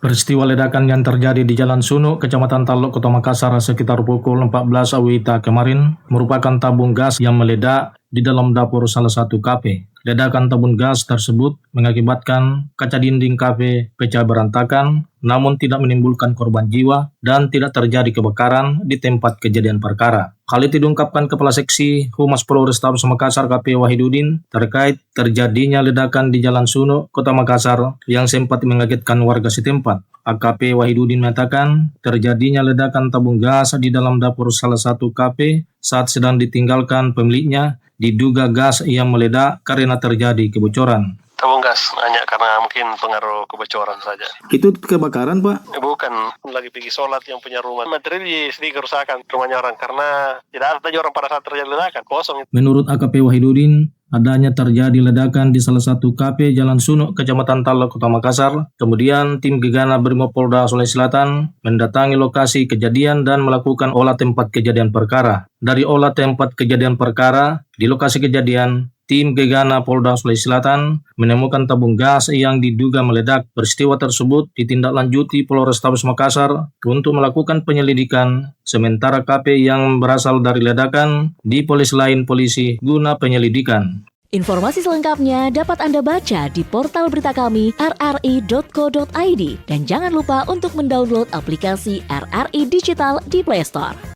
Peristiwa ledakan yang terjadi di Jalan Sunuk, Kecamatan Talok, Kota Makassar sekitar pukul 14 WITA kemarin merupakan tabung gas yang meledak di dalam dapur salah satu kafe. Ledakan tabung gas tersebut mengakibatkan kaca dinding kafe pecah berantakan, namun tidak menimbulkan korban jiwa dan tidak terjadi kebakaran di tempat kejadian perkara. Hal itu diungkapkan Kepala Seksi Humas Polrestabes Makassar KP Wahidudin terkait terjadinya ledakan di Jalan Sunuk, Kota Makassar yang sempat mengagetkan warga setempat. AKP Wahidudin mengatakan terjadinya ledakan tabung gas di dalam dapur salah satu kafe saat sedang ditinggalkan pemiliknya. Diduga gas yang meledak karena terjadi kebocoran. Tabung gas, hanya karena mungkin pengaruh kebocoran saja. Itu kebakaran, Pak? Bukan, lagi pergi sholat yang punya rumah. Materi sedikit kerusakan rumahnya orang karena tidak ada orang pada saat terjadi ledakan, kosong. Menurut AKP Wahidudin, adanya terjadi ledakan di salah satu kafe Jalan Sunuk, Kecamatan Talok, Kota Makassar. Kemudian tim Gegana Brimopolda Sulawesi Selatan mendatangi lokasi kejadian dan melakukan olah tempat kejadian perkara. Dari olah tempat kejadian perkara, di lokasi kejadian, tim Gegana Polda Sulawesi Selatan menemukan tabung gas yang diduga meledak. Peristiwa tersebut ditindaklanjuti Polrestabes Makassar untuk melakukan penyelidikan, sementara KP yang berasal dari ledakan dipolis lain polisi guna penyelidikan. Informasi selengkapnya dapat Anda baca di portal berita kami rri.co.id dan jangan lupa untuk mendownload aplikasi RRI Digital di Play Store.